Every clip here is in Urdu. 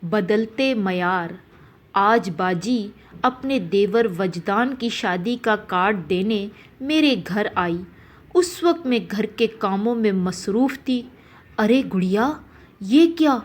بدلتے معیار۔ آج باجی اپنے دیور وجدان کی شادی کا کارڈ دینے میرے گھر آئی۔ اس وقت میں گھر کے کاموں میں مصروف تھی۔ ارے گڑیا، یہ کیا،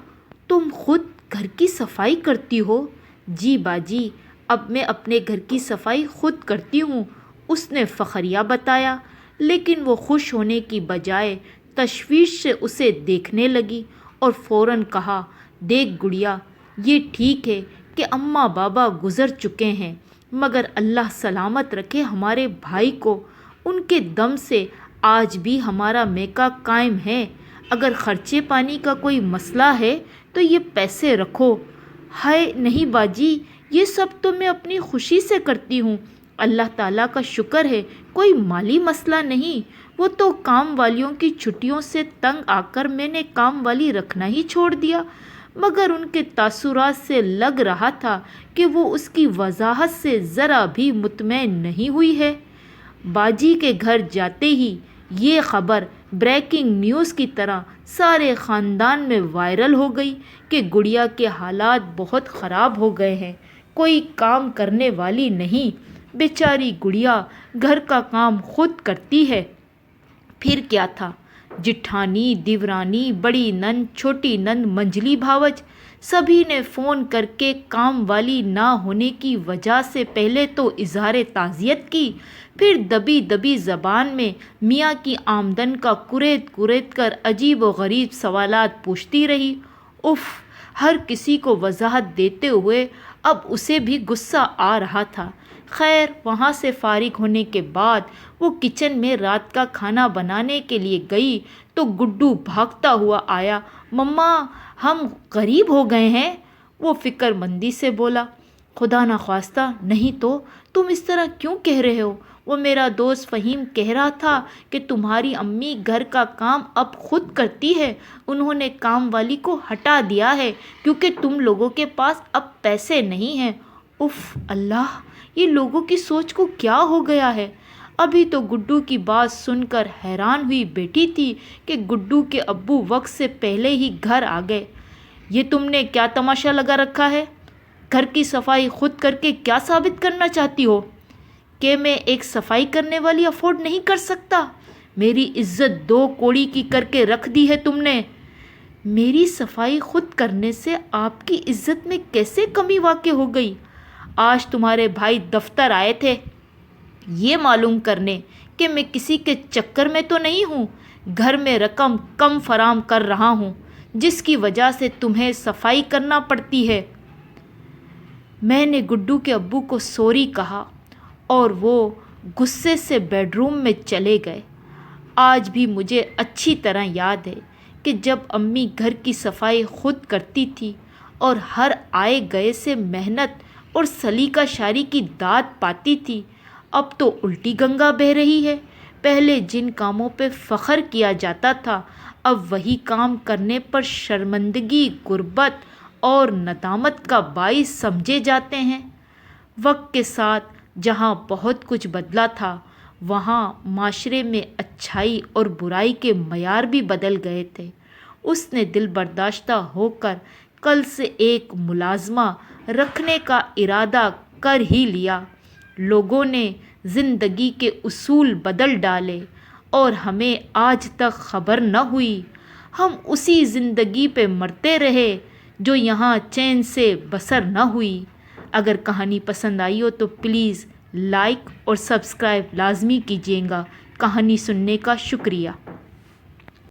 تم خود گھر کی صفائی کرتی ہو؟ جی باجی، اب میں اپنے گھر کی صفائی خود کرتی ہوں، اس نے فخریہ بتایا۔ لیکن وہ خوش ہونے کی بجائے تشویش سے اسے دیکھنے لگی اور فوراً کہا، دیکھ گڑیا، یہ ٹھیک ہے کہ اماں بابا گزر چکے ہیں، مگر اللہ سلامت رکھے ہمارے بھائی کو، ان کے دم سے آج بھی ہمارا میکا قائم ہے۔ اگر خرچے پانی کا کوئی مسئلہ ہے تو یہ پیسے رکھو۔ ہائے نہیں باجی، یہ سب تو میں اپنی خوشی سے کرتی ہوں، اللہ تعالیٰ کا شکر ہے کوئی مالی مسئلہ نہیں۔ وہ تو کام والیوں کی چھٹیوں سے تنگ آ کر میں نے کام والی رکھنا ہی چھوڑ دیا، مگر ان کے تاثرات سے لگ رہا تھا کہ وہ اس کی وضاحت سے ذرا بھی مطمئن نہیں ہوئی ہے۔ باجی کے گھر جاتے ہی یہ خبر بریکنگ نیوز کی طرح سارے خاندان میں وائرل ہو گئی کہ گڑیا کے حالات بہت خراب ہو گئے ہیں، کوئی کام کرنے والی نہیں، بیچاری گڑیا گھر کا کام خود کرتی ہے۔ پھر کیا تھا، جٹھانی، دیورانی، بڑی نند، چھوٹی نند، منجلی بھاوج، سبھی نے فون کر کے کام والی نہ ہونے کی وجہ سے پہلے تو اظہار تعزیت کی، پھر دبی دبی زبان میں میاں کی آمدن کا کریت کریت کر عجیب و غریب سوالات پوچھتی رہی۔ اف، ہر کسی کو وضاحت دیتے ہوئے اب اسے بھی غصہ آ رہا تھا۔ خیر، وہاں سے فارغ ہونے کے بعد وہ کچن میں رات کا کھانا بنانے کے لیے گئی تو گڈو بھاگتا ہوا آیا۔ مما، ہم غریب ہو گئے ہیں، وہ فکر مندی سے بولا۔ خدا نخواستہ نہیں تو، تم اس طرح کیوں کہہ رہے ہو؟ وہ میرا دوست فہیم کہہ رہا تھا کہ تمہاری امی گھر کا کام اب خود کرتی ہے، انہوں نے کام والی کو ہٹا دیا ہے کیونکہ تم لوگوں کے پاس اب پیسے نہیں ہیں۔ اف اللہ، یہ لوگوں کی سوچ کو کیا ہو گیا ہے؟ ابھی تو گڈو کی بات سن کر حیران ہوئی بیٹھی تھی کہ گڈو کے ابو وقت سے پہلے ہی گھر آ گئے۔ یہ تم نے کیا تماشا لگا رکھا ہے؟ گھر کی صفائی خود کر کے کیا ثابت کرنا چاہتی ہو؟ کہ میں ایک صفائی کرنے والی افورڈ نہیں کر سکتا؟ میری عزت دو کوڑی کی کر کے رکھ دی ہے تم نے۔ میری صفائی خود کرنے سے آپ کی عزت میں کیسے کمی واقع ہو گئی؟ آج تمہارے بھائی دفتر آئے تھے یہ معلوم کرنے کہ میں کسی کے چکر میں تو نہیں ہوں، گھر میں رقم کم فراہم کر رہا ہوں جس کی وجہ سے تمہیں صفائی کرنا پڑتی ہے۔ میں نے گڈو کے ابو کو سوری کہا اور وہ غصے سے بیڈ روم میں چلے گئے۔ آج بھی مجھے اچھی طرح یاد ہے کہ جب امی گھر کی صفائی خود کرتی تھی اور ہر آئے گئے سے محنت اور سلیقہ شاری کی داد پاتی تھی، اب تو الٹی گنگا بہہ رہی ہے۔ پہلے جن کاموں پہ فخر کیا جاتا تھا اب وہی کام کرنے پر شرمندگی، غربت اور ندامت کا باعث سمجھے جاتے ہیں۔ وقت کے ساتھ جہاں بہت کچھ بدلا تھا وہاں معاشرے میں اچھائی اور برائی کے معیار بھی بدل گئے تھے۔ اس نے دل برداشتہ ہو کر کل سے ایک ملازمہ رکھنے کا ارادہ کر ہی لیا۔ لوگوں نے زندگی کے اصول بدل ڈالے اور ہمیں آج تک خبر نہ ہوئی، ہم اسی زندگی پہ مرتے رہے جو یہاں چین سے بسر نہ ہوئی۔ اگر کہانی پسند آئی ہو تو پلیز لائک اور سبسکرائب لازمی کیجیے گا۔ کہانی سننے کا شکریہ۔